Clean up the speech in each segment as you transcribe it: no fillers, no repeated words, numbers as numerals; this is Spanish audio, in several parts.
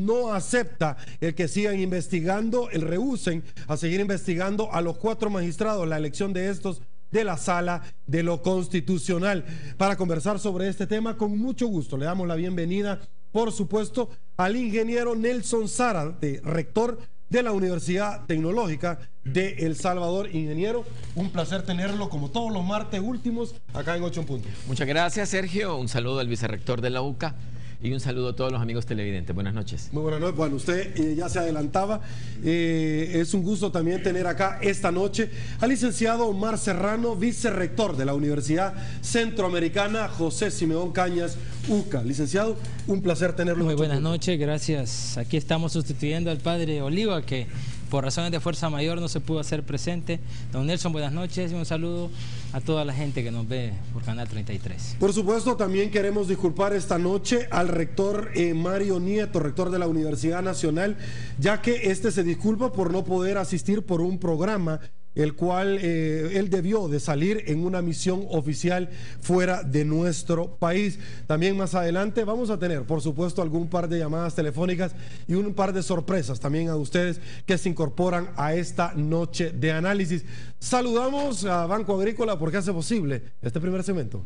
no acepta el que sigan investigando, el rehúsen a seguir investigando a los 4 magistrados, la elección de estos de la Sala de lo Constitucional. Para conversar sobre este tema, con mucho gusto le damos la bienvenida, por supuesto, al ingeniero Nelson Zárate, rector de la Universidad Tecnológica de El Salvador. Ingeniero, un placer tenerlo como todos los martes últimos acá en 8 en Punto. Muchas gracias, Sergio. Un saludo al vicerrector de la UCA y un saludo a todos los amigos televidentes. Buenas noches. Muy buenas noches. Bueno, usted ya se adelantaba. Es un gusto también tener acá esta noche al licenciado Omar Serrano, vicerrector de la Universidad Centroamericana José Simeón Cañas, UCA. Licenciado, un placer tenerlo. Muy buenas noches, gracias. Aquí estamos sustituyendo al padre Oliva, que por razones de fuerza mayor no se pudo hacer presente. Don Nelson, buenas noches y un saludo a toda la gente que nos ve por Canal 33. Por supuesto, también queremos disculpar esta noche al rector Mario Nieto, rector de la Universidad Nacional, ya que este se disculpa por no poder asistir por un programa el cual él debió de salir en una misión oficial fuera de nuestro país. También más adelante vamos a tener, por supuesto, algún par de llamadas telefónicas y un par de sorpresas también a ustedes que se incorporan a esta noche de análisis. Saludamos a Banco Agrícola porque hace posible este primer segmento.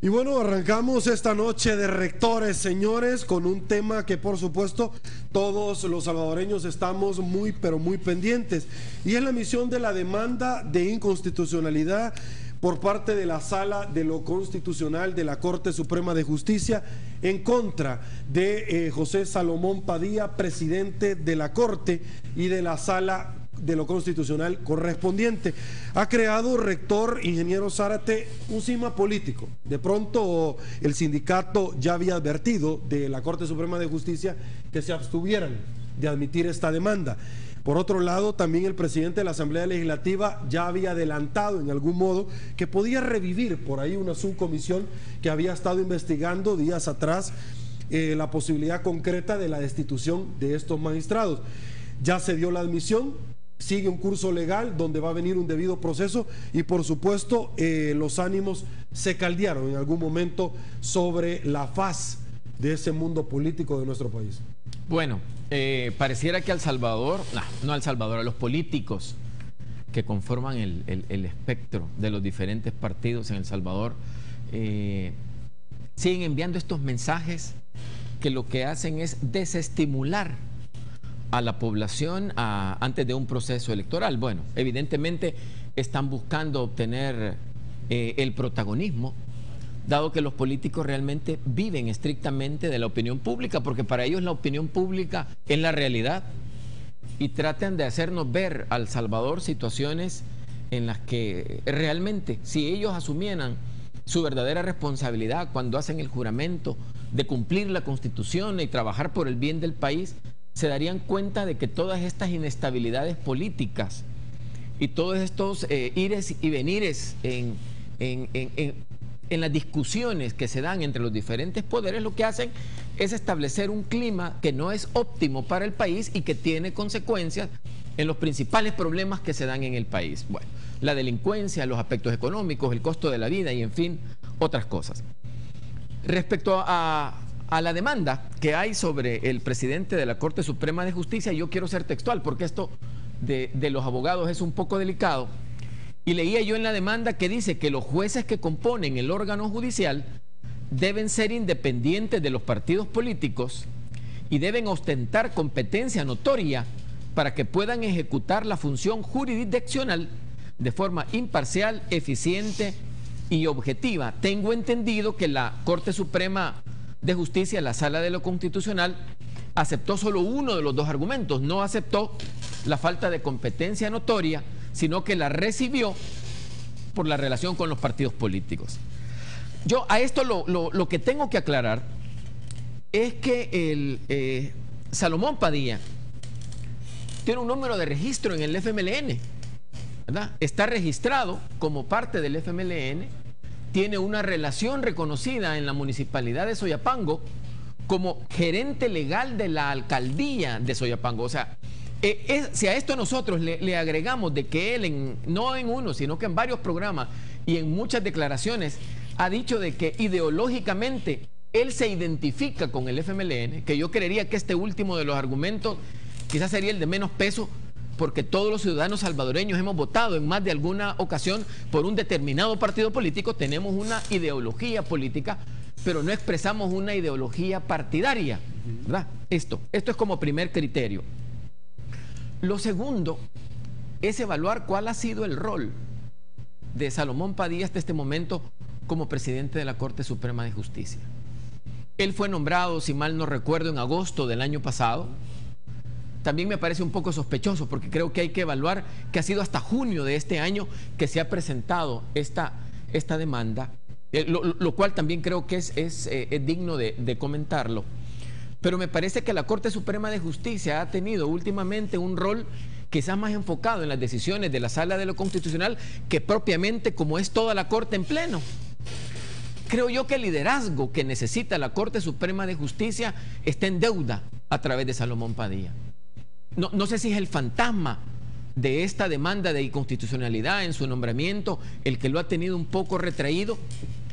Y bueno, arrancamos esta noche de rectores, señores, con un tema que por supuesto todos los salvadoreños estamos muy pero muy pendientes, y es la emisión de la demanda de inconstitucionalidad por parte de la Sala de lo Constitucional de la Corte Suprema de Justicia en contra de José Salomón Padilla, presidente de la Corte y de la Sala de lo Constitucional correspondiente. Ha creado, rector, ingeniero Zárate, un cisma político. De pronto el sindicato ya había advertido de la Corte Suprema de Justicia que se abstuvieran de admitir esta demanda. Por otro lado, también el presidente de la Asamblea Legislativa ya había adelantado en algún modo que podía revivir por ahí una subcomisión que había estado investigando días atrás la posibilidad concreta de la destitución de estos magistrados. Ya se dio la admisión, sigue un curso legal donde va a venir un debido proceso y por supuesto los ánimos se caldearon en algún momento sobre la faz de ese mundo político de nuestro país. Bueno, pareciera que a los políticos que conforman el espectro de los diferentes partidos en El Salvador siguen enviando estos mensajes que lo que hacen es desestimular a la población antes de un proceso electoral. Bueno, evidentemente están buscando obtener el protagonismo, dado que los políticos realmente viven estrictamente de la opinión pública, porque para ellos la opinión pública es la realidad, y tratan de hacernos ver al Salvador situaciones en las que realmente, si ellos asumieran su verdadera responsabilidad cuando hacen el juramento de cumplir la Constitución y trabajar por el bien del país, se darían cuenta de que todas estas inestabilidades políticas y todos estos ires y venires en las discusiones que se dan entre los diferentes poderes, lo que hacen es establecer un clima que no es óptimo para el país y que tiene consecuencias en los principales problemas que se dan en el país. Bueno, la delincuencia, los aspectos económicos, el costo de la vida y en fin, otras cosas. Respecto a la demanda que hay sobre el presidente de la Corte Suprema de Justicia, yo quiero ser textual porque esto de los abogados es un poco delicado, y leía yo en la demanda que dice que los jueces que componen el órgano judicial deben ser independientes de los partidos políticos y deben ostentar competencia notoria para que puedan ejecutar la función jurisdiccional de forma imparcial, eficiente y objetiva. Tengo entendido que la Corte Suprema de Justicia, la Sala de lo Constitucional, aceptó solo uno de los dos argumentos, no aceptó la falta de competencia notoria, sino que la recibió por la relación con los partidos políticos. Yo a esto lo que tengo que aclarar es que Salomón Padilla tiene un número de registro en el FMLN, ¿verdad? Está registrado como parte del FMLN, tiene una relación reconocida en la municipalidad de Soyapango como gerente legal de la alcaldía de Soyapango. O sea, si a esto nosotros le agregamos de que él, no en uno, sino que en varios programas y en muchas declaraciones, ha dicho de que ideológicamente él se identifica con el FMLN, que yo creería que este último de los argumentos quizás sería el de menos peso, porque todos los ciudadanos salvadoreños hemos votado en más de alguna ocasión por un determinado partido político, tenemos una ideología política, pero no expresamos una ideología partidaria, ¿verdad? Esto es como primer criterio. Lo segundo es evaluar cuál ha sido el rol de Salomón Padilla hasta este momento como presidente de la Corte Suprema de Justicia. Él fue nombrado, si mal no recuerdo, en agosto del año pasado. También me parece un poco sospechoso porque creo que hay que evaluar que ha sido hasta junio de este año que se ha presentado esta demanda, lo cual también creo que es digno de comentarlo. Pero me parece que la Corte Suprema de Justicia ha tenido últimamente un rol quizás más enfocado en las decisiones de la Sala de lo Constitucional que propiamente como es toda la Corte en pleno. Creo yo que el liderazgo que necesita la Corte Suprema de Justicia está en deuda a través de Salomón Padilla. No sé si es el fantasma de esta demanda de inconstitucionalidad en su nombramiento el que lo ha tenido un poco retraído,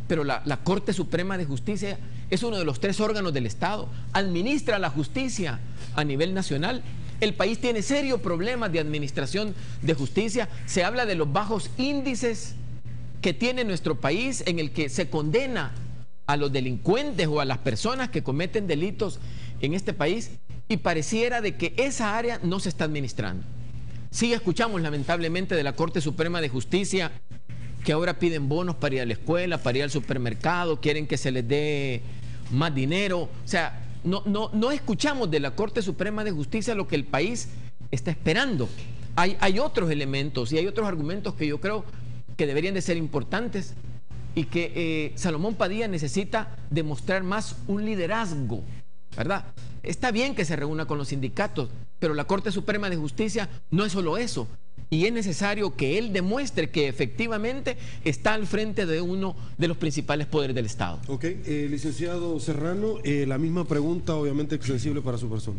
pero la Corte Suprema de Justicia es uno de los 3 órganos del Estado, administra la justicia a nivel nacional. El país tiene serios problemas de administración de justicia, se habla de los bajos índices que tiene nuestro país en el que se condena a los delincuentes o a las personas que cometen delitos en este país, y pareciera de que esa área no se está administrando. Sí escuchamos lamentablemente de la Corte Suprema de Justicia que ahora piden bonos para ir a la escuela, para ir al supermercado, quieren que se les dé más dinero. O sea, no escuchamos de la Corte Suprema de Justicia lo que el país está esperando. Hay otros elementos y hay otros argumentos que yo creo que deberían de ser importantes y que Salomón Padilla necesita demostrar más un liderazgo, ¿verdad? Está bien que se reúna con los sindicatos, pero la Corte Suprema de Justicia no es solo eso, y es necesario que él demuestre que efectivamente está al frente de uno de los principales poderes del Estado. Ok, licenciado Serrano, la misma pregunta obviamente extensible para su persona.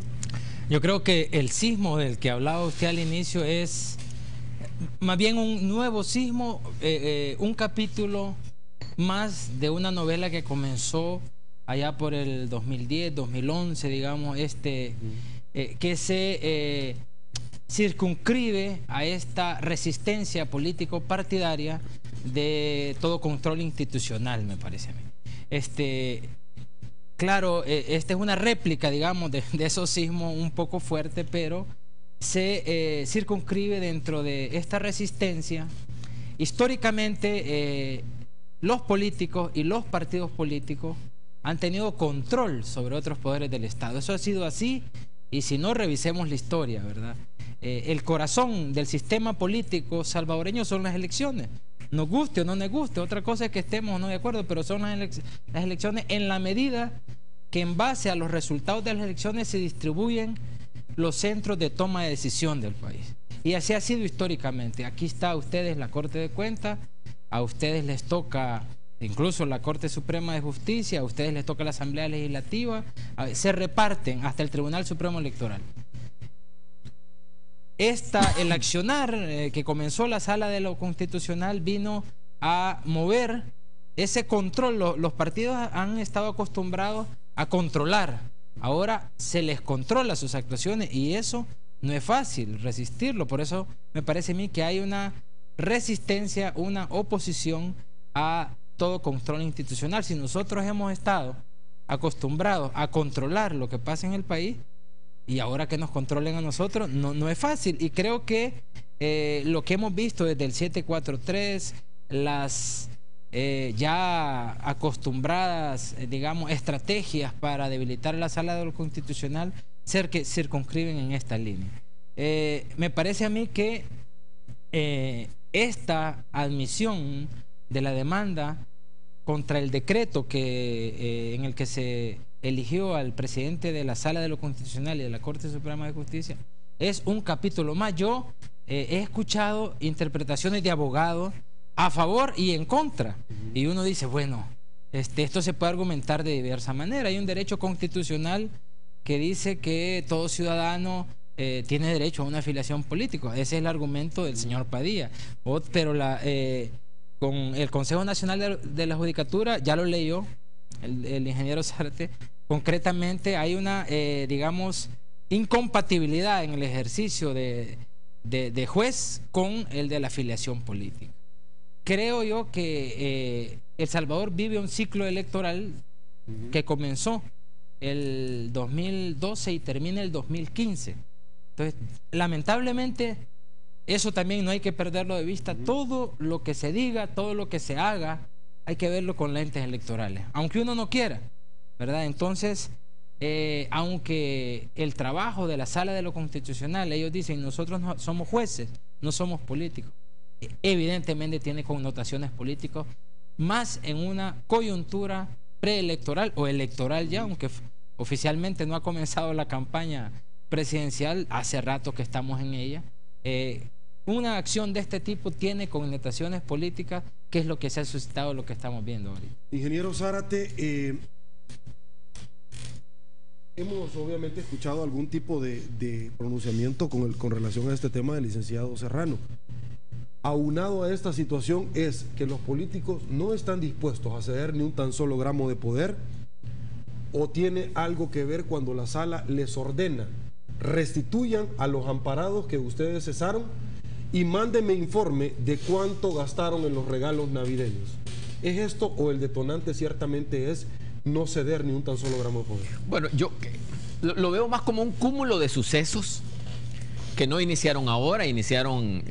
Yo creo que el sismo del que hablaba usted al inicio es más bien un nuevo sismo, un capítulo más de una novela que comenzó allá por el 2010, 2011, digamos, que se circunscribe a esta resistencia político-partidaria de todo control institucional, me parece a mí. Claro, esta es una réplica, digamos, de esos sismos un poco fuerte, pero se circunscribe dentro de esta resistencia. Históricamente, los políticos y los partidos políticos han tenido control sobre otros poderes del Estado. Eso ha sido así, y si no, revisemos la historia, ¿verdad? El corazón del sistema político salvadoreño son las elecciones. Nos guste o no nos guste, otra cosa es que estemos o no de acuerdo, pero son las elecciones en la medida que en base a los resultados de las elecciones se distribuyen los centros de toma de decisión del país. Y así ha sido históricamente. Aquí está a ustedes la Corte de Cuentas, a ustedes les toca incluso la Corte Suprema de Justicia, a ustedes les toca la Asamblea Legislativa, se reparten hasta el Tribunal Supremo Electoral. El accionar que comenzó la Sala de lo Constitucional vino a mover ese control. Los partidos han estado acostumbrados a controlar, ahora se les controla sus actuaciones y eso no es fácil resistirlo. Por eso me parece a mí que hay una resistencia, una oposición a todo control institucional. Si nosotros hemos estado acostumbrados a controlar lo que pasa en el país y ahora que nos controlen a nosotros, no es fácil. Y creo que lo que hemos visto desde el 743, las ya acostumbradas, digamos, estrategias para debilitar la Sala de lo Constitucional, que circunscriben en esta línea. Me parece a mí que esta admisión de la demanda contra el decreto en el que se eligió al presidente de la Sala de lo Constitucional y de la Corte Suprema de Justicia es un capítulo más. Yo he escuchado interpretaciones de abogados a favor y en contra, y uno dice, bueno, esto se puede argumentar de diversa manera. Hay un derecho constitucional que dice que todo ciudadano tiene derecho a una afiliación política. Ese es el argumento del señor Padilla. Pero con el Consejo Nacional de la Judicatura ya lo leyó el ingeniero Zárate, concretamente hay una, digamos, incompatibilidad en el ejercicio de juez con el de la afiliación política. Creo yo que El Salvador vive un ciclo electoral que comenzó el 2012 y termina el 2015. Entonces, lamentablemente, eso también no hay que perderlo de vista. Todo lo que se diga, todo lo que se haga, hay que verlo con lentes electorales, aunque uno no quiera, ¿verdad? Entonces, aunque el trabajo de la Sala de lo Constitucional, ellos dicen, nosotros no somos jueces, no somos políticos, evidentemente tiene connotaciones políticas, más en una coyuntura preelectoral o electoral ya, aunque oficialmente no ha comenzado la campaña presidencial, hace rato que estamos en ella. Una acción de este tipo tiene connotaciones políticas, que es lo que se ha suscitado, lo que estamos viendo ahorita. Ingeniero Zárate, hemos obviamente escuchado algún tipo de pronunciamiento con relación a este tema del licenciado Serrano. Aunado a esta situación es que los políticos no están dispuestos a ceder ni un tan solo gramo de poder, o tiene algo que ver cuando la sala les ordena restituyan a los amparados que ustedes cesaron y mándenme informe de cuánto gastaron en los regalos navideños. ¿Es esto o el detonante ciertamente es no ceder ni un tan solo gramo de poder? Bueno, yo lo veo más como un cúmulo de sucesos que no iniciaron ahora, iniciaron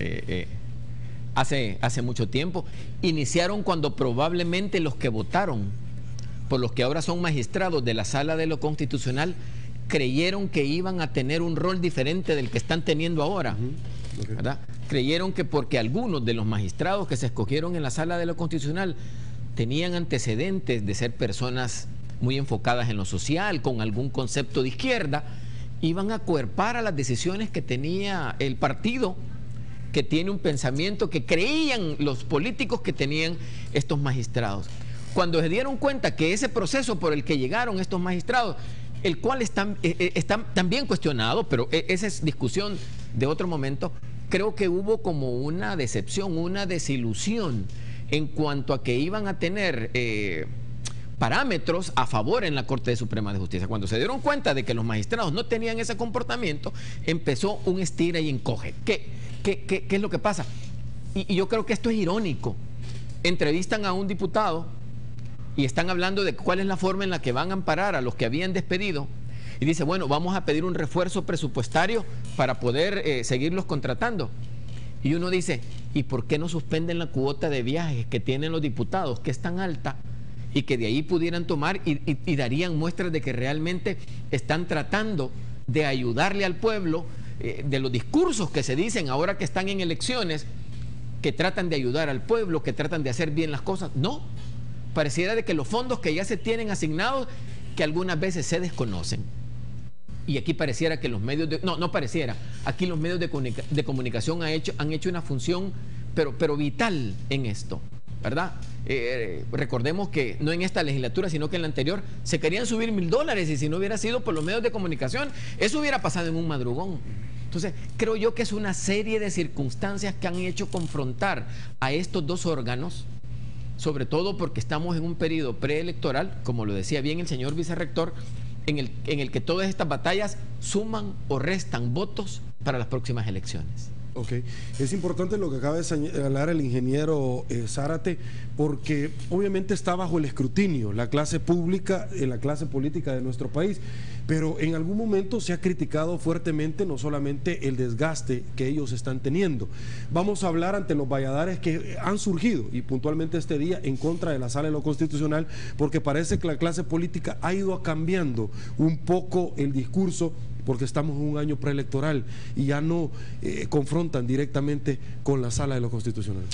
hace mucho tiempo. Iniciaron cuando probablemente los que votaron por los que ahora son magistrados de la Sala de lo Constitucional creyeron que iban a tener un rol diferente del que están teniendo ahora, ¿verdad? Creyeron que porque algunos de los magistrados que se escogieron en la Sala de lo Constitucional tenían antecedentes de ser personas muy enfocadas en lo social, con algún concepto de izquierda, iban a coartar a las decisiones que tenía el partido, que tiene un pensamiento que creían los políticos que tenían estos magistrados. Cuando se dieron cuenta que ese proceso por el que llegaron estos magistrados, el cual está también cuestionado, pero esa es discusión de otro momento, creo que hubo como una decepción, una desilusión en cuanto a que iban a tener parámetros a favor en la Corte Suprema de Justicia. Cuando se dieron cuenta de que los magistrados no tenían ese comportamiento, empezó un estira y encoge. ¿Qué es lo que pasa? Y yo creo que esto es irónico. Entrevistan a un diputado y están hablando de cuál es la forma en la que van a amparar a los que habían despedido, y dice, bueno, vamos a pedir un refuerzo presupuestario para poder seguirlos contratando. Y uno dice, ¿y por qué no suspenden la cuota de viajes que tienen los diputados, que es tan alta, y que de ahí pudieran tomar y darían muestras de que realmente están tratando de ayudarle al pueblo, de los discursos que se dicen ahora que están en elecciones, que tratan de ayudar al pueblo, que tratan de hacer bien las cosas? No, pareciera de que los fondos que ya se tienen asignados, que algunas veces se desconocen. Y aquí pareciera que los medios no pareciera, aquí los medios de comunicación han hecho una función pero vital en esto, ¿verdad? Recordemos que no en esta legislatura, sino que en la anterior se querían subir $1000, y si no hubiera sido por los medios de comunicación, eso hubiera pasado en un madrugón. Entonces, creo yo que es una serie de circunstancias que han hecho confrontar a estos dos órganos, sobre todo porque estamos en un periodo preelectoral, como lo decía bien el señor vicerrector, en el que todas estas batallas suman o restan votos para las próximas elecciones. Ok, es importante lo que acaba de señalar el ingeniero Zárate, porque obviamente está bajo el escrutinio la clase pública, la clase política de nuestro país, pero en algún momento se ha criticado fuertemente no solamente el desgaste que ellos están teniendo. Vamos a hablar ante los valladares que han surgido, y puntualmente este día, en contra de la Sala de lo Constitucional, porque parece que la clase política ha ido cambiando un poco el discurso, porque estamos en un año preelectoral y ya no confrontan directamente con la Sala de lo Constitucional.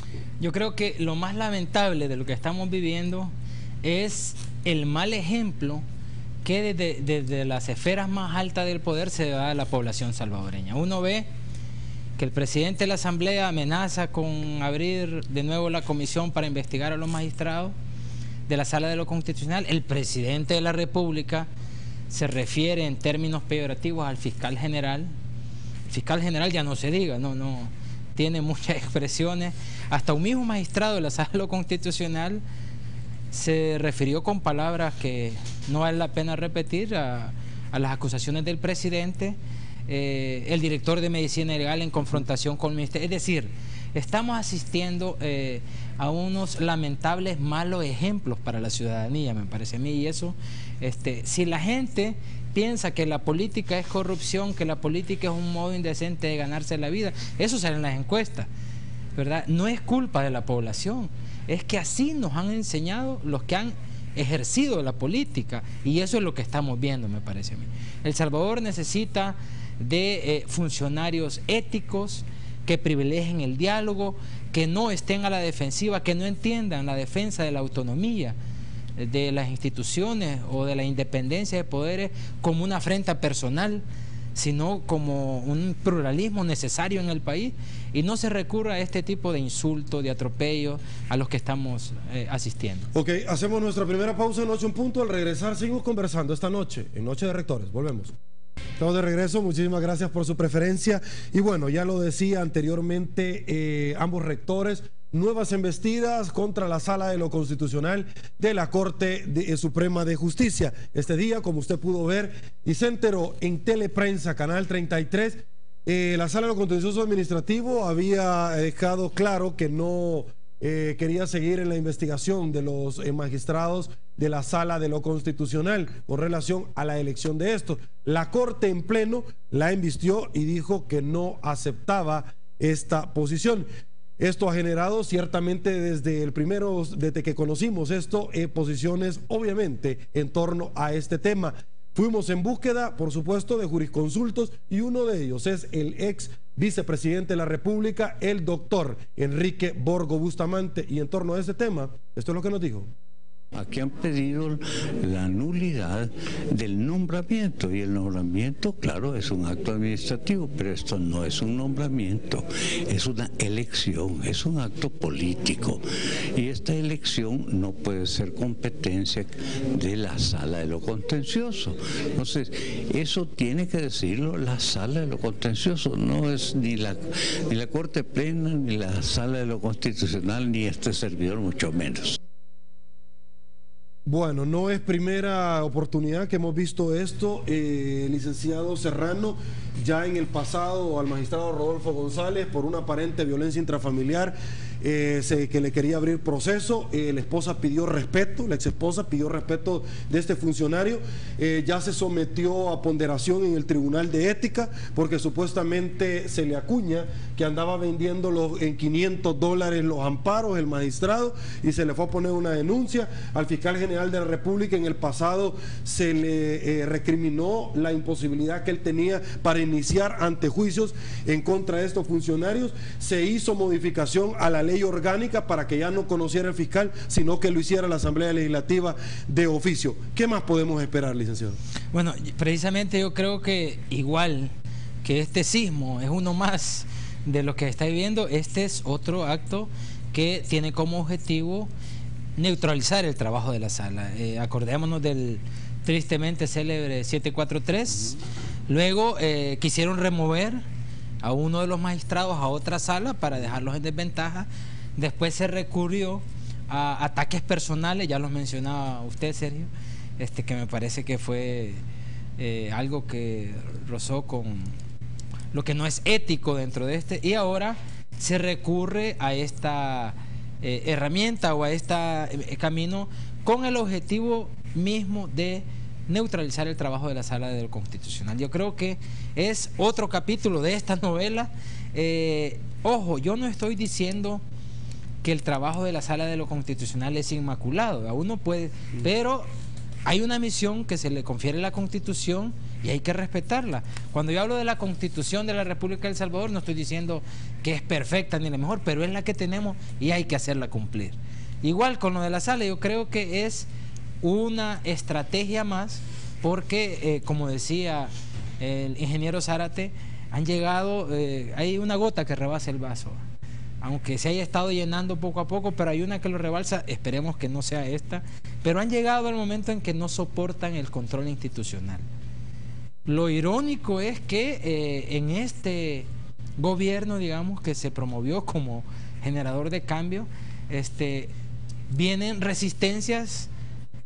Yo creo que lo más lamentable de lo que estamos viviendo es el mal ejemplo que desde las esferas más altas del poder se da a la población salvadoreña. Uno ve que el presidente de la Asamblea amenaza con abrir de nuevo la comisión para investigar a los magistrados de la Sala de lo Constitucional. El presidente de la República se refiere en términos peyorativos al fiscal general. El fiscal general ya no se diga, no tiene muchas expresiones. Hasta un mismo magistrado de la Sala de lo Constitucional se refirió con palabras que no vale la pena repetir a las acusaciones del presidente, el director de Medicina Legal en confrontación con el ministerio. Es decir, estamos asistiendo a unos lamentables malos ejemplos para la ciudadanía, me parece a mí, y eso, si la gente piensa que la política es corrupción, que la política es un modo indecente de ganarse la vida, eso sale en las encuestas, ¿verdad? No es culpa de la población, es que así nos han enseñado los que han ejercido la política, y eso es lo que estamos viendo, me parece a mí. El Salvador necesita de funcionarios éticos que privilegien el diálogo, que no estén a la defensiva, que no entiendan la defensa de la autonomía de las instituciones o de la independencia de poderes como una afrenta personal, sino como un pluralismo necesario en el país, y no se recurra a este tipo de insultos, de atropellos a los que estamos asistiendo. Ok, hacemos nuestra primera pausa en Noche en Punto. Al regresar seguimos conversando esta noche en Noche de Rectores. Volvemos. Estamos de regreso, muchísimas gracias por su preferencia. Y bueno, ya lo decía anteriormente, ambos rectores, nuevas embestidas contra la Sala de lo Constitucional de la Corte Suprema de Justicia. Este día, como usted pudo ver y se enteró en Teleprensa, Canal 33, la Sala de lo Contencioso Administrativo había dejado claro que no quería seguir en la investigación de los magistrados de la Sala de lo Constitucional con relación a la elección de estos. La Corte en pleno la embistió y dijo que no aceptaba esta posición. Esto ha generado ciertamente desde que conocimos esto, posiciones obviamente en torno a este tema. Fuimos en búsqueda, por supuesto, de jurisconsultos, y uno de ellos es el ex vicepresidente de la República, el doctor Enrique Borgo Bustamante, y en torno a este tema, esto es lo que nos dijo. Aquí han pedido la nulidad del nombramiento, y el nombramiento, claro, es un acto administrativo, pero esto no es un nombramiento, es una elección, es un acto político, y esta elección no puede ser competencia de la Sala de lo Contencioso. Entonces, eso tiene que decirlo la Sala de lo Contencioso, no es ni la Corte Plena, ni la Sala de lo Constitucional, ni este servidor, mucho menos. Bueno, no es primera oportunidad que hemos visto esto, licenciado Serrano. Ya en el pasado al magistrado Rodolfo González por una aparente violencia intrafamiliar que le quería abrir proceso, la esposa pidió respeto, la ex esposa pidió respeto de este funcionario, ya se sometió a ponderación en el Tribunal de Ética porque supuestamente se le acuña que andaba vendiendo en $500 los amparos el magistrado, y se le fue a poner una denuncia al fiscal general de la República. En el pasado se le recriminó la imposibilidad que él tenía para iniciar antejuicios en contra de estos funcionarios. Se hizo modificación a la ley orgánica para que ya no conociera el fiscal, sino que lo hiciera la Asamblea Legislativa de oficio. ¿Qué más podemos esperar, licenciado? Bueno, precisamente yo creo que igual que este sismo es uno más de lo que está viviendo, este es otro acto que tiene como objetivo neutralizar el trabajo de la sala. Acordémonos del tristemente célebre 743. Luego quisieron remover a uno de los magistrados a otra sala para dejarlos en desventaja. Después se recurrió a ataques personales, ya los mencionaba usted, Sergio, que me parece que fue algo que rozó con lo que no es ético dentro de y ahora se recurre a esta herramienta o a este camino con el objetivo mismo de neutralizar el trabajo de la Sala de lo Constitucional. Yo creo que es otro capítulo de esta novela. Ojo, yo no estoy diciendo que el trabajo de la Sala de lo Constitucional es inmaculado, aún no puede, pero hay una misión que se le confiere la Constitución y hay que respetarla. Cuando yo hablo de la Constitución de la República de El Salvador, no estoy diciendo que es perfecta ni la mejor, pero es la que tenemos y hay que hacerla cumplir. Igual con lo de la sala, yo creo que es una estrategia más, porque como decía el ingeniero Zárate, han llegado, hay una gota que rebasa el vaso, aunque se haya estado llenando poco a poco, pero hay una que lo rebalsa, esperemos que no sea esta, pero han llegado al momento en que no soportan el control institucional. Lo irónico es que en este gobierno, digamos, que se promovió como generador de cambio, vienen resistencias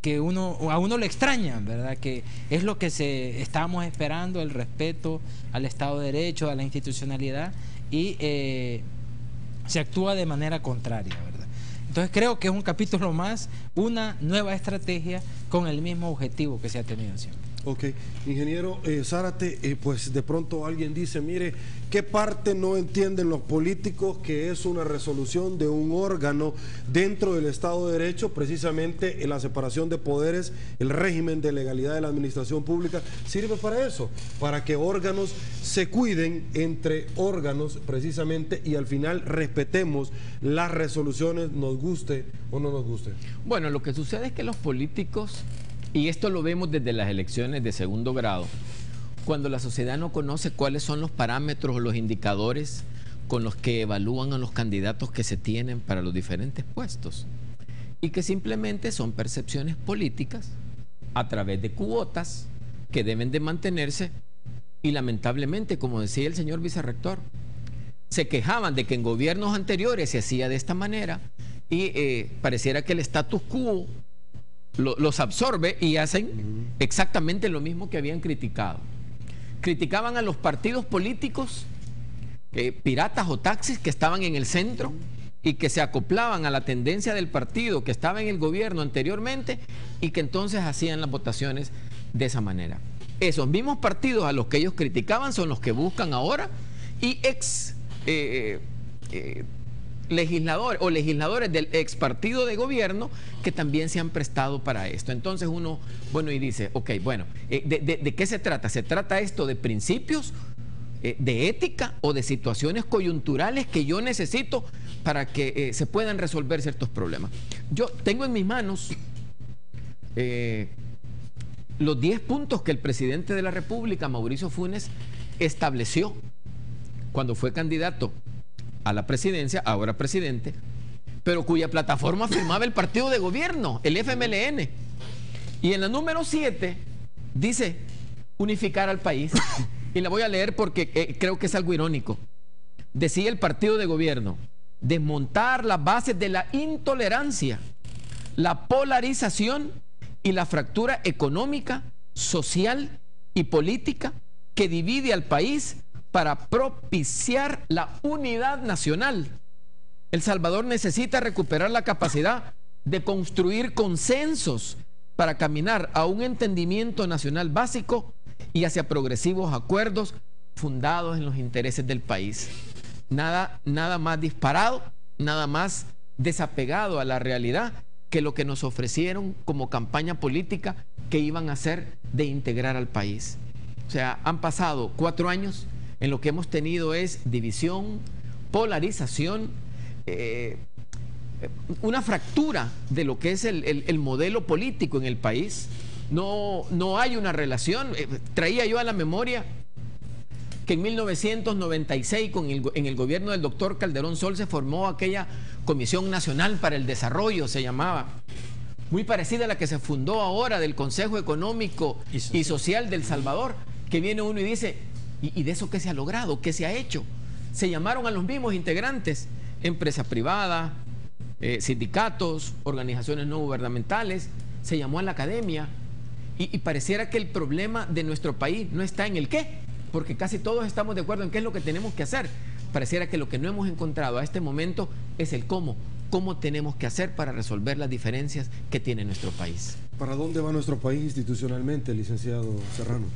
que a uno le extrañan, ¿verdad? Que es lo que estábamos esperando, el respeto al Estado de Derecho, a la institucionalidad, y se actúa de manera contraria, ¿verdad? Entonces creo que es un capítulo más, una nueva estrategia con el mismo objetivo que se ha tenido siempre. Ok, ingeniero Zárate, pues de pronto alguien dice, mire, ¿qué parte no entienden los políticos que es una resolución de un órgano dentro del Estado de Derecho? Precisamente en la separación de poderes, el régimen de legalidad de la administración pública sirve para eso, para que órganos se cuiden entre órganos precisamente, y al final respetemos las resoluciones, nos guste o no nos guste. Bueno, lo que sucede es que los políticos, y esto lo vemos desde las elecciones de segundo grado, cuando la sociedad no conoce cuáles son los parámetros o los indicadores con los que evalúan a los candidatos que se tienen para los diferentes puestos, y que simplemente son percepciones políticas a través de cuotas que deben de mantenerse, y lamentablemente, como decía el señor vicerrector, se quejaban de que en gobiernos anteriores se hacía de esta manera, y pareciera que el status quo los absorbe y hacen exactamente lo mismo que habían criticado. Criticaban a los partidos políticos, piratas o taxis, que estaban en el centro y que se acoplaban a la tendencia del partido que estaba en el gobierno anteriormente, y que entonces hacían las votaciones de esa manera. Esos mismos partidos a los que ellos criticaban son los que buscan ahora, y legisladores o legisladores del ex partido de gobierno que también se han prestado para esto. Entonces uno, bueno, y dice, ok, bueno, ¿de qué se trata? ¿Se trata esto de principios, de ética, o de situaciones coyunturales que yo necesito para que se puedan resolver ciertos problemas? Yo tengo en mis manos los 10 puntos que el presidente de la República, Mauricio Funes, estableció cuando fue candidato a la presidencia, ahora presidente, pero cuya plataforma firmaba el partido de gobierno, el FMLN. Y en la número 7 dice unificar al país. Y la voy a leer porque creo que es algo irónico. Decía el partido de gobierno: desmontar las bases de la intolerancia, la polarización y la fractura económica, social y política que divide al país para propiciar la unidad nacional. El Salvador necesita recuperar la capacidad de construir consensos para caminar a un entendimiento nacional básico y hacia progresivos acuerdos fundados en los intereses del país. Nada más disparado, nada más desapegado a la realidad que lo que nos ofrecieron como campaña política que iban a hacer de integrar al país. O sea, han pasado 4 años en lo que hemos tenido es división, polarización, una fractura de lo que es el modelo político en el país. No hay una relación. Traía yo a la memoria que en 1996 en el gobierno del doctor Calderón Sol se formó aquella Comisión Nacional para el Desarrollo, se llamaba, muy parecida a la que se fundó ahora del Consejo Económico y Social del Salvador, que viene uno y dice, ¿y de eso qué se ha logrado? ¿Qué se ha hecho? Se llamaron a los mismos integrantes, empresa privada, sindicatos, organizaciones no gubernamentales, se llamó a la academia, y pareciera que el problema de nuestro país no está en el qué, porque casi todos estamos de acuerdo en qué es lo que tenemos que hacer. Pareciera que lo que no hemos encontrado a este momento es el cómo tenemos que hacer para resolver las diferencias que tiene nuestro país. ¿Para dónde va nuestro país institucionalmente, licenciado Serrano?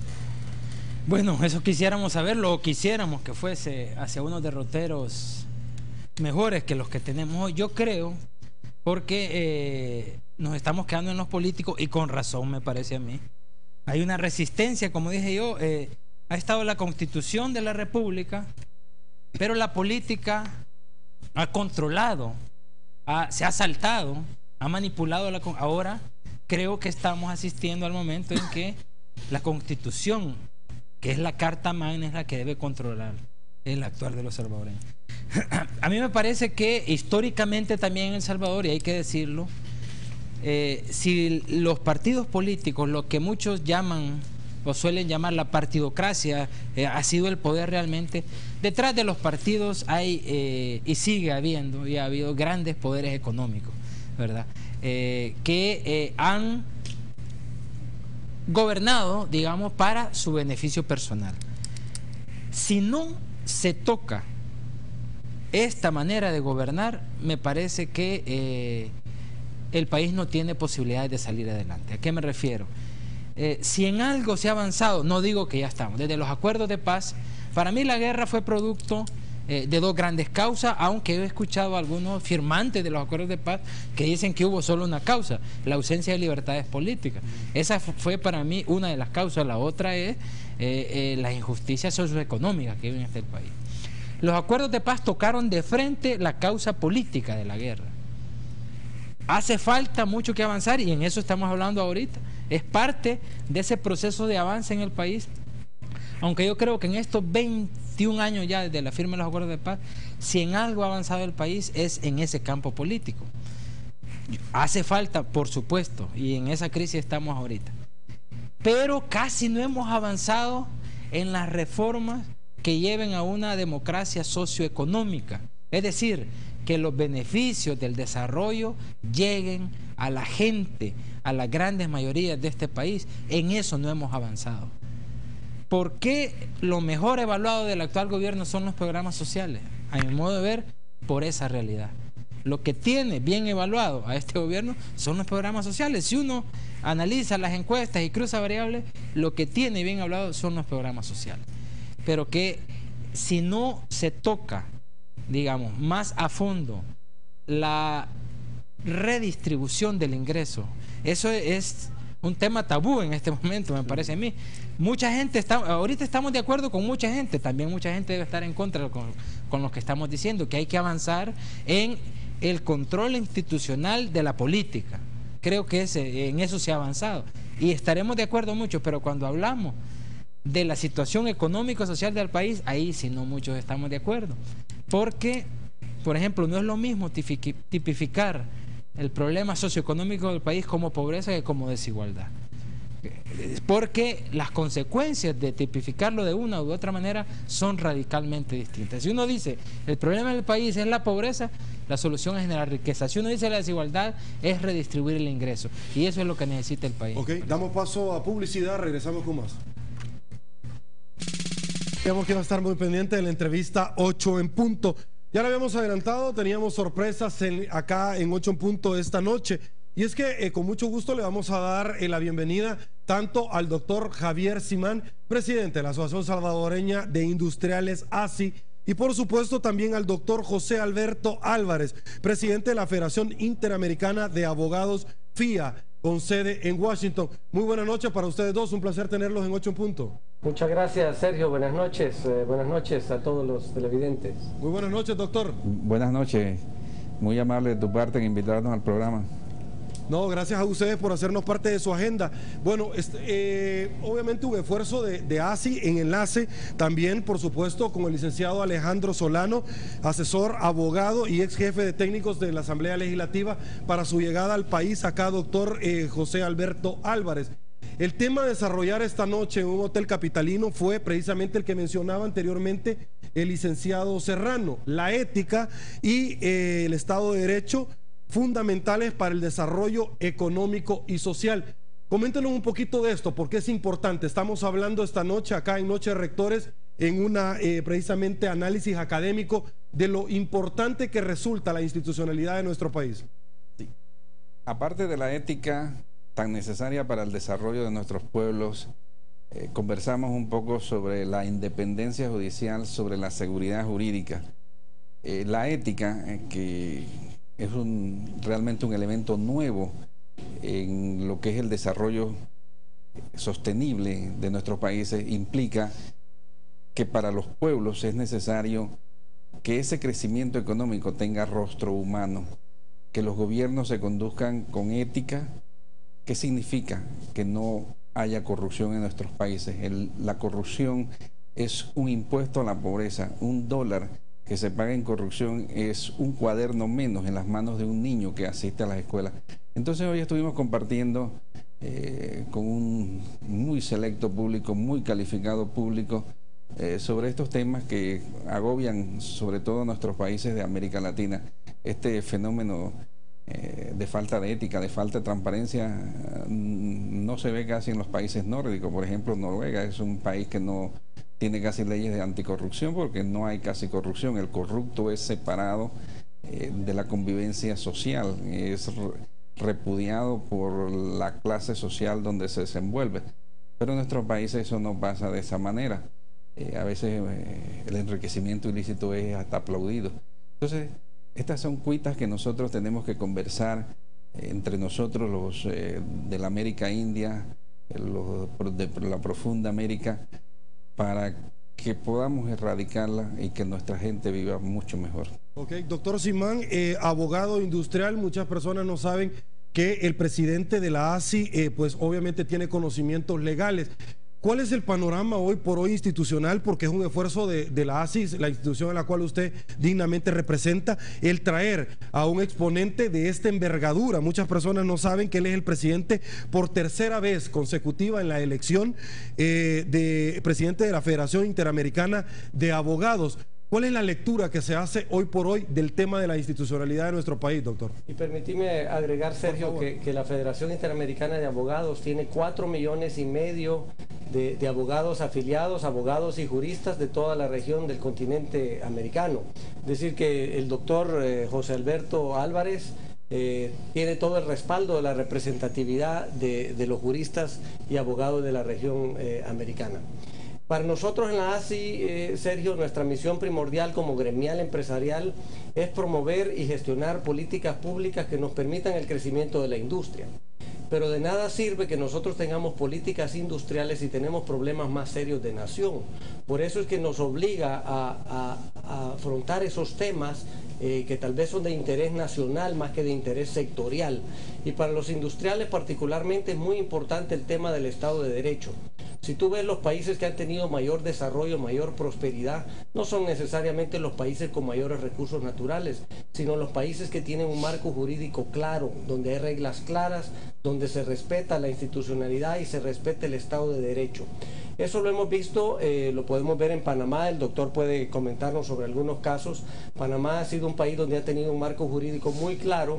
Bueno, eso quisiéramos saberlo, o quisiéramos que fuese hacia unos derroteros mejores que los que tenemos hoy. Yo creo, porque nos estamos quedando en los políticos, y con razón me parece a mí. Hay una resistencia, como dije yo, ha estado la Constitución de la República, pero la política ha controlado, se ha saltado, ha manipulado ahora creo que estamos asistiendo al momento en que la Constitución, que es la carta magna, es la que debe controlar el actuar de los salvadoreños. A mí me parece que históricamente también en El Salvador, y hay que decirlo, si los partidos políticos, lo que muchos llaman o suelen llamar la partidocracia, ha sido el poder realmente, detrás de los partidos hay y sigue habiendo y ha habido grandes poderes económicos. ¿verdad? Que han gobernado, digamos, para su beneficio personal. Si no se toca esta manera de gobernar, me parece que el país no tiene posibilidades de salir adelante. ¿A qué me refiero? Si en algo se ha avanzado, no digo que ya estamos, desde los acuerdos de paz, para mí la guerra fue producto de dos grandes causas, aunque he escuchado a algunos firmantes de los acuerdos de paz que dicen que hubo solo una causa, la ausencia de libertades políticas. Esa fue para mí una de las causas. La otra es las injusticias socioeconómicas que viven en este país. Los acuerdos de paz tocaron de frente la causa política de la guerra. Hace falta mucho que avanzar y en eso estamos hablando ahorita. Es parte de ese proceso de avance en el país. Aunque yo creo que en estos 21 años ya desde la firma de los acuerdos de paz, si en algo ha avanzado el país es en ese campo político. Hace falta, por supuesto, y en esa crisis estamos ahorita. Pero casi no hemos avanzado en las reformas que lleven a una democracia socioeconómica. Es decir, que los beneficios del desarrollo lleguen a la gente, a las grandes mayorías de este país. En eso no hemos avanzado. ¿Por qué lo mejor evaluado del actual gobierno son los programas sociales? A mi modo de ver, por esa realidad. Lo que tiene bien evaluado a este gobierno son los programas sociales. Si uno analiza las encuestas y cruza variables, lo que tiene bien evaluado son los programas sociales. Pero que si no se toca, digamos, más a fondo la redistribución del ingreso, eso es un tema tabú en este momento, me parece a mí. Mucha gente está, ahorita estamos de acuerdo con mucha gente, también mucha gente debe estar en contra con lo que estamos diciendo, que hay que avanzar en el control institucional de la política. Creo que en eso se ha avanzado y estaremos de acuerdo muchos, pero cuando hablamos de la situación económico-social del país, ahí sí no muchos estamos de acuerdo. Porque, por ejemplo, no es lo mismo tipificar el problema socioeconómico del país como pobreza que como desigualdad. Porque las consecuencias de tipificarlo de una u otra manera son radicalmente distintas. Si uno dice el problema del país es la pobreza, la solución es generar riqueza. Si uno dice la desigualdad, es redistribuir el ingreso. Y eso es lo que necesita el país. Ok, damos paso a publicidad, regresamos con más. Digamos que va a estar muy pendiente de la entrevista 8 en punto. Ya lo habíamos adelantado, teníamos sorpresas acá en 8 en punto esta noche. Y es que con mucho gusto le vamos a dar la bienvenida tanto al doctor Javier Simán, presidente de la Asociación Salvadoreña de Industriales ASI, y por supuesto también al doctor José Alberto Álvarez, presidente de la Federación Interamericana de Abogados FIA, con sede en Washington. Muy buenas noches para ustedes dos, un placer tenerlos en 8 en punto. Muchas gracias, Sergio, buenas noches a todos los televidentes. Muy buenas noches, doctor. Buenas noches, muy amable de tu parte en invitarnos al programa. No, gracias a ustedes por hacernos parte de su agenda. Bueno, obviamente hubo esfuerzo de ASI en enlace, también por supuesto con el licenciado Alejandro Solano, asesor, abogado y ex jefe de técnicos de la Asamblea Legislativa, para su llegada al país acá, doctor José Alberto Álvarez. El tema a desarrollar esta noche en un hotel capitalino fue precisamente el que mencionaba anteriormente el licenciado Serrano, la ética y el Estado de Derecho, fundamentales para el desarrollo económico y social. Coméntenos un poquito de esto, porque es importante. Estamos hablando esta noche acá en Noche de Rectores en una precisamente análisis académico de lo importante que resulta la institucionalidad de nuestro país. Sí. Aparte de la ética tan necesaria para el desarrollo de nuestros pueblos, conversamos un poco sobre la independencia judicial, sobre la seguridad jurídica. La ética, que es realmente un elemento nuevo en lo que es el desarrollo sostenible de nuestros países, implica que para los pueblos es necesario que ese crecimiento económico tenga rostro humano, que los gobiernos se conduzcan con ética. ¿Qué significa? Que no haya corrupción en nuestros países. La corrupción es un impuesto a la pobreza. $1 que se paga en corrupción es un cuaderno menos en las manos de un niño que asiste a las escuelas. Entonces hoy estuvimos compartiendo con un muy selecto público, muy calificado público, sobre estos temas que agobian sobre todo a nuestros países de América Latina. Este fenómeno de falta de ética, de falta de transparencia, no se ve casi en los países nórdicos. Por ejemplo, Noruega es un país que no tiene casi leyes de anticorrupción porque no hay casi corrupción. El corrupto es separado de la convivencia social, es repudiado por la clase social donde se desenvuelve. Pero en nuestros países eso no pasa de esa manera. A veces el enriquecimiento ilícito es hasta aplaudido. Entonces, estas son cuitas que nosotros tenemos que conversar entre nosotros, los de la América India, los de la profunda América, para que podamos erradicarla y que nuestra gente viva mucho mejor. Ok, doctor Simán, abogado industrial, muchas personas no saben que el presidente de la ASI, pues obviamente tiene conocimientos legales. ¿Cuál es el panorama hoy por hoy institucional? Porque es un esfuerzo de la ASI, la institución a la cual usted dignamente representa, el traer a un exponente de esta envergadura. Muchas personas no saben que él es el presidente por tercera vez consecutiva en la elección de presidente de la Federación Interamericana de Abogados. ¿Cuál es la lectura que se hace hoy por hoy del tema de la institucionalidad de nuestro país, doctor? Y permitime agregar, Sergio, que la Federación Interamericana de Abogados tiene 4,5 millones de abogados afiliados, abogados y juristas de toda la región del continente americano. Es decir, que el doctor José Alberto Álvarez tiene todo el respaldo de la representatividad de los juristas y abogados de la región americana. Para nosotros en la ASI, Sergio, nuestra misión primordial como gremial empresarial es promover y gestionar políticas públicas que nos permitan el crecimiento de la industria. Pero de nada sirve que nosotros tengamos políticas industriales si tenemos problemas más serios de nación. Por eso es que nos obliga a afrontar esos temas que tal vez son de interés nacional más que de interés sectorial. Y para los industriales particularmente es muy importante el tema del Estado de Derecho. Si tú ves los países que han tenido mayor desarrollo, mayor prosperidad, no son necesariamente los países con mayores recursos naturales, sino los países que tienen un marco jurídico claro, donde hay reglas claras, donde se respeta la institucionalidad y se respeta el Estado de Derecho. Eso lo hemos visto, lo podemos ver en Panamá, el doctor puede comentarnos sobre algunos casos. Panamá ha sido un país donde ha tenido un marco jurídico muy claro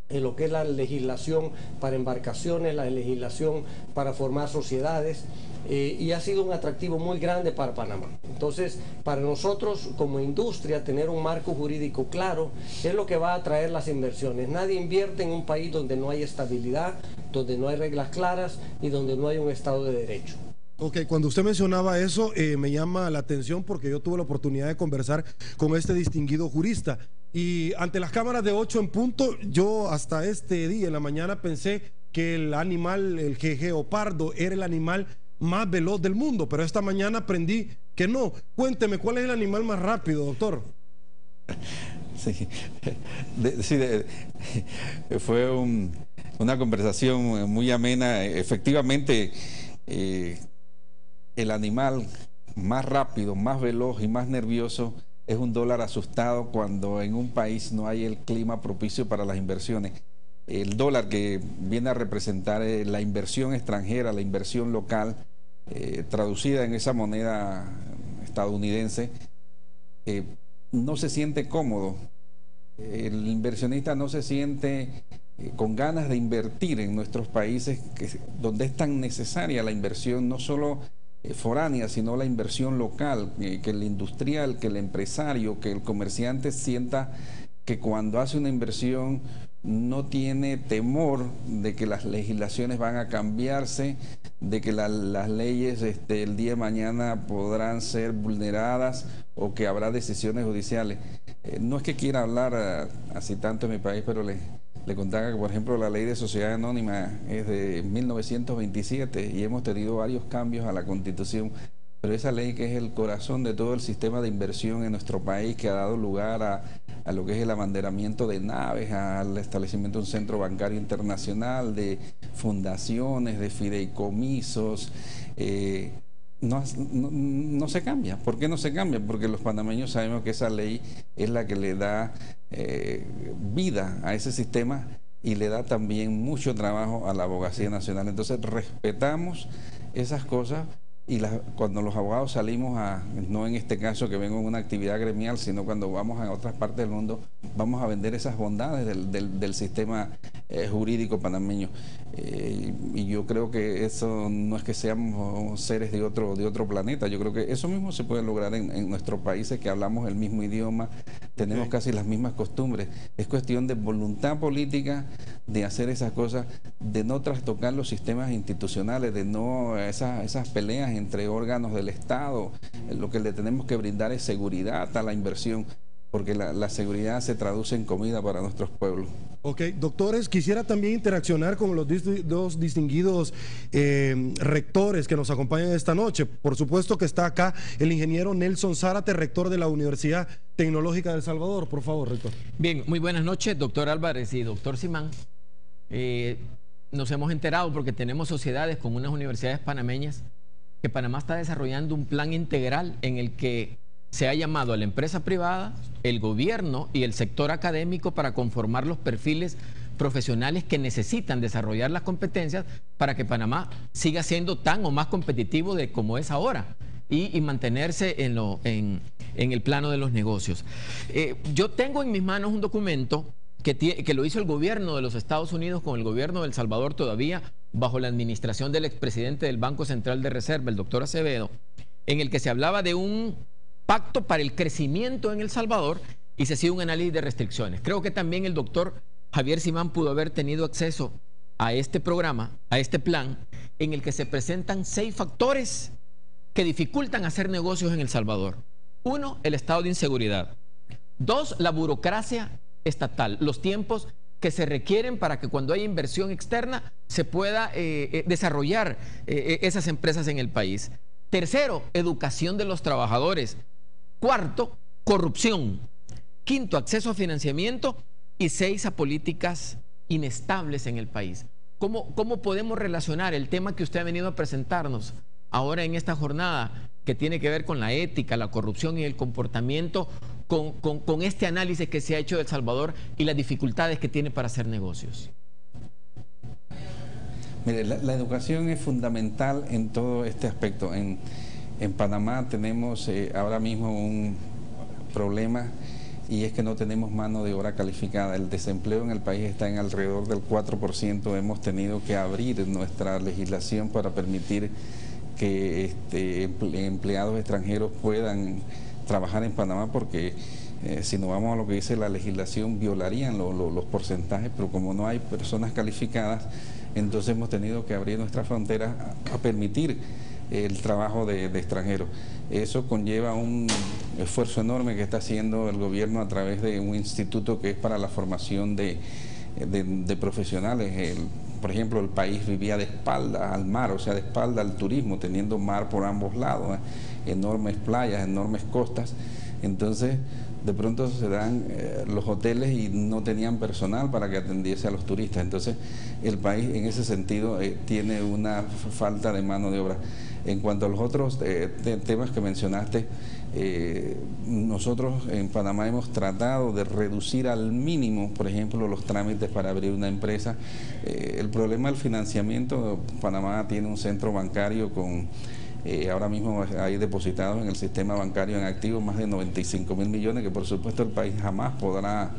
en lo que es la legislación para embarcaciones, la legislación para formar sociedades, y ha sido un atractivo muy grande para Panamá. Entonces, para nosotros como industria, tener un marco jurídico claro es lo que va a atraer las inversiones. Nadie invierte en un país donde no hay estabilidad, donde no hay reglas claras y donde no hay un Estado de Derecho. Ok, cuando usted mencionaba eso, me llama la atención porque yo tuve la oportunidad de conversar con este distinguido jurista. Y ante las cámaras de 8 en punto, yo hasta este día en la mañana pensé que el animal, el geopardo, era el animal más veloz del mundo, pero esta mañana aprendí que no. Cuénteme, ¿cuál es el animal más rápido, doctor? Sí, fue una conversación muy amena. Efectivamente, el animal más rápido, más veloz y más nervioso es un dólar asustado cuando en un país no hay el clima propicio para las inversiones. El dólar, que viene a representar la inversión extranjera, la inversión local, traducida en esa moneda estadounidense, no se siente cómodo. El inversionista no se siente con ganas de invertir en nuestros países donde es tan necesaria la inversión, no solo foránea, sino la inversión local, que el industrial, que el empresario, que el comerciante sienta que cuando hace una inversión no tiene temor de que las legislaciones van a cambiarse, de que las leyes el día de mañana podrán ser vulneradas o que habrá decisiones judiciales. No es que quiera hablar así tanto en mi país, pero le contaba que, por ejemplo, la ley de sociedad anónima es de 1927 y hemos tenido varios cambios a la Constitución, pero esa ley, que es el corazón de todo el sistema de inversión en nuestro país, que ha dado lugar a lo que es el abanderamiento de naves, al establecimiento de un centro bancario internacional, de fundaciones, de fideicomisos, no se cambia. ¿Por qué no se cambia? Porque los panameños sabemos que esa ley es la que le da vida a ese sistema y le da también mucho trabajo a la abogacía nacional. Entonces respetamos esas cosas, y cuando los abogados salimos no en este caso que vengo en una actividad gremial, sino cuando vamos a otras partes del mundo, vamos a vender esas bondades del sistema jurídico panameño. Y yo creo que eso no es que seamos seres de otro planeta, yo creo que eso mismo se puede lograr en nuestros países que hablamos el mismo idioma, tenemos casi las mismas costumbres. Es cuestión de voluntad política, de hacer esas cosas, de no trastocar los sistemas institucionales, de no esas peleas entre órganos del Estado. Lo que le tenemos que brindar es seguridad a la inversión, porque la seguridad se traduce en comida para nuestros pueblos. Ok, doctores, quisiera también interaccionar con los dos distinguidos rectores que nos acompañan esta noche. Por supuesto que está acá el ingeniero Nelson Zárate, rector de la Universidad Tecnológica de El Salvador. Por favor, rector. Bien, muy buenas noches, doctor Álvarez y doctor Simán. Nos hemos enterado porque tenemos sociedades con unas universidades panameñas que Panamá está desarrollando un plan integral en el que se ha llamado a la empresa privada, el gobierno y el sector académico para conformar los perfiles profesionales que necesitan desarrollar las competencias para que Panamá siga siendo tan o más competitivo de como es ahora y mantenerse en el plano de los negocios. Yo tengo en mis manos un documento que lo hizo el gobierno de los Estados Unidos con el gobierno de El Salvador todavía bajo la administración del expresidente del Banco Central de Reserva, el doctor Acevedo, en el que se hablaba de un pacto para el crecimiento en El Salvador y se hacía un análisis de restricciones. Creo que también el doctor Javier Simán pudo haber tenido acceso a este programa, a este plan, en el que se presentan 6 factores que dificultan hacer negocios en El Salvador. 1, el estado de inseguridad. 2, la burocracia estatal, los tiempos que se requieren para que cuando haya inversión externa se pueda desarrollar esas empresas en el país. 3, educación de los trabajadores. 4, corrupción. 5, acceso a financiamiento. Y 6, a políticas inestables en el país. ¿Cómo podemos relacionar el tema que usted ha venido a presentarnos ahora en esta jornada, que tiene que ver con la ética, la corrupción y el comportamiento, con este análisis que se ha hecho de El Salvador y las dificultades que tiene para hacer negocios? Mire, la educación es fundamental en todo este aspecto. En Panamá tenemos ahora mismo un problema, y es que no tenemos mano de obra calificada. El desempleo en el país está en alrededor del 4%. Hemos tenido que abrir nuestra legislación para permitir que empleados extranjeros puedan trabajar en Panamá, porque si no vamos a lo que dice la legislación, violarían los porcentajes, pero como no hay personas calificadas, entonces hemos tenido que abrir nuestras fronteras a permitir el trabajo de extranjeros. Eso conlleva un esfuerzo enorme que está haciendo el gobierno a través de un instituto que es para la formación de profesionales. Por ejemplo, el país vivía de espaldas al mar, o sea, de espaldas al turismo, teniendo mar por ambos lados, enormes playas, enormes costas. Entonces, de pronto se dan los hoteles y no tenían personal para que atendiese a los turistas. Entonces, el país en ese sentido tiene una falta de mano de obra. En cuanto a los otros temas que mencionaste, nosotros en Panamá hemos tratado de reducir al mínimo, por ejemplo, los trámites para abrir una empresa. El problema del financiamiento, Panamá tiene un centro bancario con... ahora mismo hay depositados en el sistema bancario en activo más de 95.000 millones, que por supuesto el país jamás podrá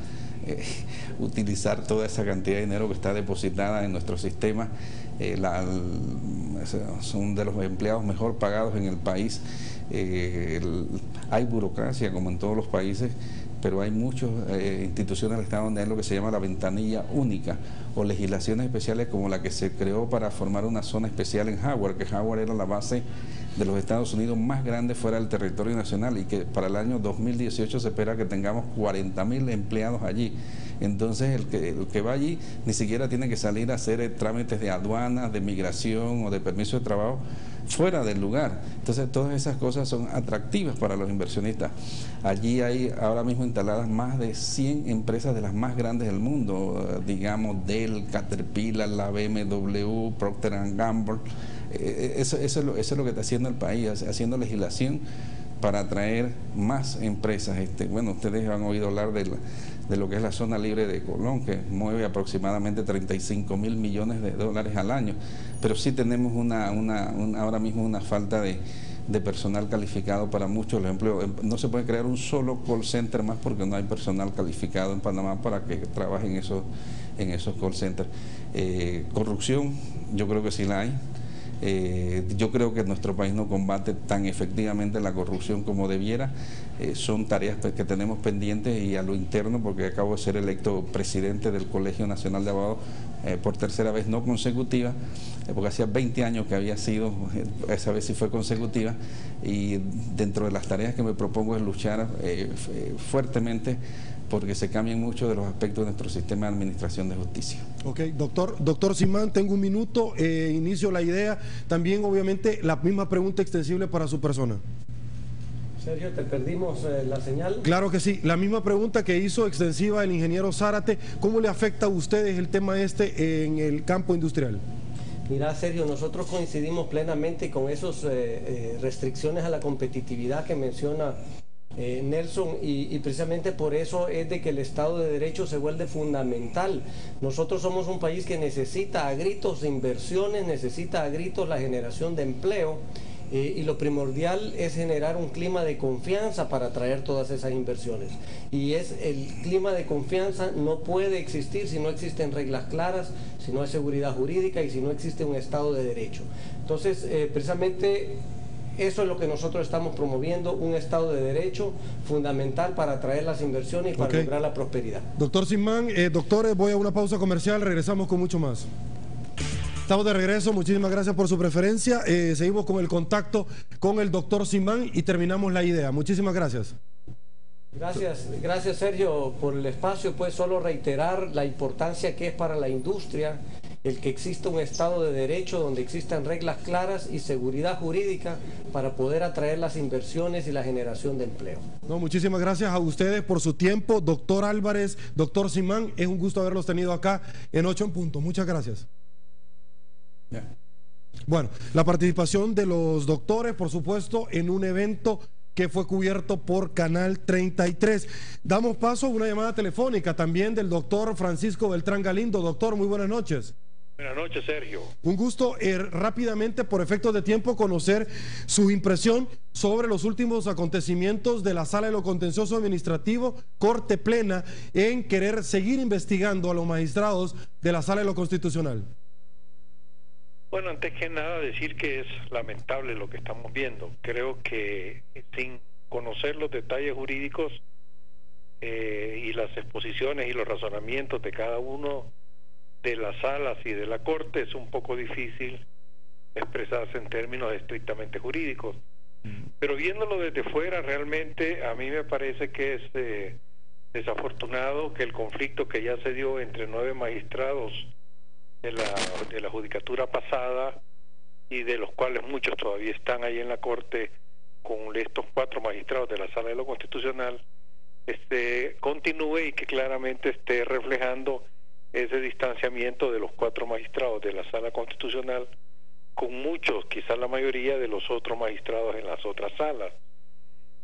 utilizar toda esa cantidad de dinero que está depositada en nuestro sistema. Son de los empleados mejor pagados en el país. Hay burocracia como en todos los países, pero hay muchas instituciones del Estado donde hay lo que se llama la ventanilla única o legislaciones especiales, como la que se creó para formar una zona especial en Howard, que Howard era la base de los Estados Unidos más grande fuera del territorio nacional, y que para el año 2018 se espera que tengamos 40.000 empleados allí. Entonces el que va allí ni siquiera tiene que salir a hacer trámites de aduana, de migración o de permiso de trabajo fuera del lugar. Entonces todas esas cosas son atractivas para los inversionistas. Allí hay ahora mismo instaladas más de 100 empresas de las más grandes del mundo, digamos Dell, Caterpillar, la BMW, Procter & Gamble. Eso es lo que está haciendo el país, haciendo legislación para atraer más empresas. Bueno, ustedes han oído hablar lo que es la zona libre de Colón, que mueve aproximadamente 35.000 millones de dólares al año. Pero sí tenemos ahora mismo una falta de personal calificado para muchos. Por ejemplo, no se puede crear un solo call center más porque no hay personal calificado en Panamá para que trabaje en esos call centers. Corrupción, yo creo que sí la hay. Yo creo que nuestro país no combate tan efectivamente la corrupción como debiera. Son tareas que tenemos pendientes, y a lo interno, porque acabo de ser electo presidente del Colegio Nacional de Abogados por tercera vez no consecutiva, porque hacía 20 años que había sido, esa vez sí fue consecutiva, y dentro de las tareas que me propongo es luchar fuertemente porque se cambian muchos de los aspectos de nuestro sistema de administración de justicia. Ok, doctor Simán, tengo un minuto, inicio la idea. También, obviamente, la misma pregunta extensible para su persona. Sergio, ¿te perdimos la señal? Claro que sí, la misma pregunta que hizo extensiva el ingeniero Zárate. ¿Cómo le afecta a ustedes el tema en el campo industrial? Mira, Sergio, nosotros coincidimos plenamente con esas restricciones a la competitividad que menciona Nelson, y precisamente por eso es de que el Estado de Derecho se vuelve fundamental. Nosotros somos un país que necesita a gritos de inversiones, necesita a gritos la generación de empleo, y lo primordial es generar un clima de confianza para atraer todas esas inversiones. Y el clima de confianza no puede existir si no existen reglas claras, si no hay seguridad jurídica y si no existe un Estado de Derecho. Entonces, precisamente eso es lo que nosotros estamos promoviendo, un Estado de Derecho fundamental para atraer las inversiones y para lograr la prosperidad. Doctor Simán, doctores, voy a una pausa comercial, regresamos con mucho más. Estamos de regreso, muchísimas gracias por su preferencia. Seguimos con el contacto con el doctor Simán y terminamos la idea. Muchísimas gracias. Gracias Sergio por el espacio. Pues solo reiterar la importancia que es para la industria el que exista un Estado de Derecho donde existan reglas claras y seguridad jurídica para poder atraer las inversiones y la generación de empleo. No, muchísimas gracias a ustedes por su tiempo, doctor Álvarez, doctor Simán. Es un gusto haberlos tenido acá en 8 en punto. Muchas gracias. Yeah. Bueno, la participación de los doctores, por supuesto, en un evento que fue cubierto por Canal 33. Damos paso a una llamada telefónica también del doctor Francisco Beltrán Galindo. Doctor, muy buenas noches. Buenas noches, Sergio. Un gusto rápidamente, por efectos de tiempo, conocer su impresión sobre los últimos acontecimientos de la Sala de lo Contencioso Administrativo, Corte Plena, en querer seguir investigando a los magistrados de la Sala de lo Constitucional. Bueno, antes que nada decir que es lamentable lo que estamos viendo. Creo que sin conocer los detalles jurídicos y las exposiciones y los razonamientos de cada uno de las salas y de la Corte es un poco difícil expresarse en términos estrictamente jurídicos. Pero viéndolo desde fuera, realmente a mí me parece que es desafortunado que el conflicto que ya se dio entre 9 magistrados de la judicatura pasada, y de los cuales muchos todavía están ahí en la Corte, con estos 4 magistrados de la Sala de lo Constitucional, continúe, y que claramente esté reflejando ese distanciamiento de los 4 magistrados de la Sala Constitucional con muchos, quizás la mayoría, de los otros magistrados en las otras salas.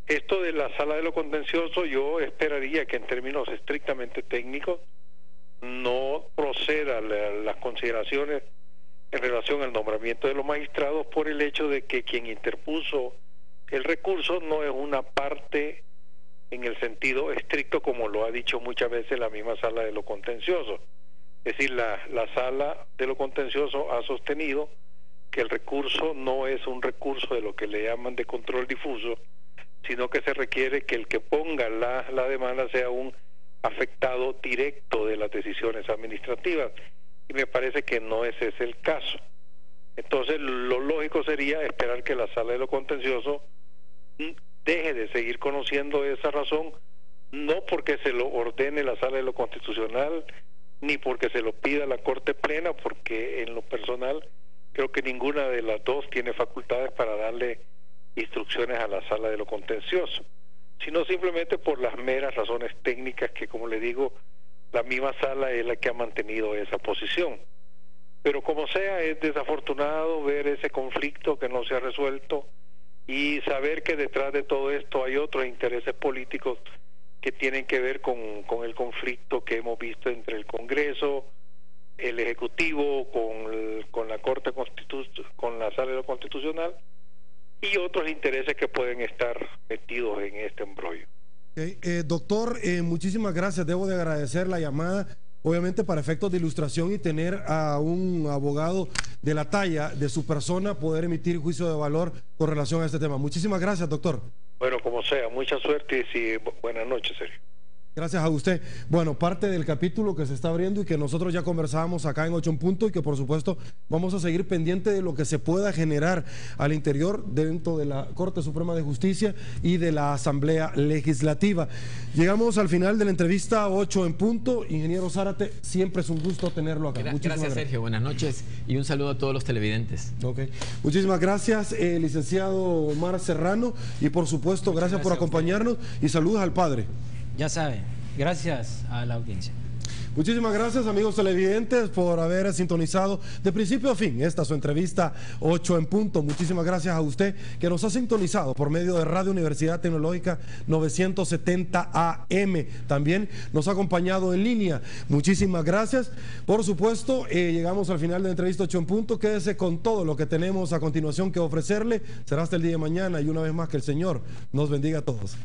Esto de la Sala de lo Contencioso, yo esperaría que en términos estrictamente técnicos no proceda las consideraciones en relación al nombramiento de los magistrados, por el hecho de que quien interpuso el recurso no es una parte en el sentido estricto, como lo ha dicho muchas veces la misma Sala de lo Contencioso. Es decir, la Sala de lo Contencioso ha sostenido que el recurso no es un recurso de lo que le llaman de control difuso, sino que se requiere que el que ponga la demanda sea un afectado directo de las decisiones administrativas, y me parece que no ese es el caso. Entonces lo lógico sería esperar que la Sala de lo Contencioso deje de seguir conociendo esa razón, no porque se lo ordene la Sala de lo Constitucional ni porque se lo pida la Corte Plena, porque en lo personal creo que ninguna de las dos tiene facultades para darle instrucciones a la Sala de lo Contencioso, sino simplemente por las meras razones técnicas que, como le digo, la misma sala es la que ha mantenido esa posición. Pero como sea, es desafortunado ver ese conflicto que no se ha resuelto y saber que detrás de todo esto hay otros intereses políticos que tienen que ver con el conflicto que hemos visto entre el Congreso, el Ejecutivo, con la Corte con la Sala Constitucional y otros intereses que pueden estar metidos en este embrollo. Doctor, muchísimas gracias. Debo de agradecer la llamada, obviamente para efectos de ilustración y tener a un abogado de la talla de su persona poder emitir juicio de valor con relación a este tema. Muchísimas gracias, doctor. Bueno, como sea, mucha suerte y buenas noches, Sergio. Gracias a usted. Bueno, parte del capítulo que se está abriendo y que nosotros ya conversábamos acá en 8 en Punto y que por supuesto vamos a seguir pendiente de lo que se pueda generar al interior dentro de la Corte Suprema de Justicia y de la Asamblea Legislativa. Llegamos al final de la entrevista 8 en Punto. Ingeniero Zárate, siempre es un gusto tenerlo acá. Gracias, Sergio. Buenas noches y un saludo a todos los televidentes. Okay. Muchísimas gracias, licenciado Omar Serrano, y por supuesto, gracias por acompañarnos y saludos al padre. Ya sabe, gracias a la audiencia. Muchísimas gracias, amigos televidentes, por haber sintonizado de principio a fin esta su entrevista 8 en Punto. Muchísimas gracias a usted que nos ha sintonizado por medio de Radio Universidad Tecnológica 970 AM. También nos ha acompañado en línea. Muchísimas gracias. Por supuesto, llegamos al final de la entrevista 8 en Punto. Quédese con todo lo que tenemos a continuación que ofrecerle. Será hasta el día de mañana y una vez más que el Señor nos bendiga a todos.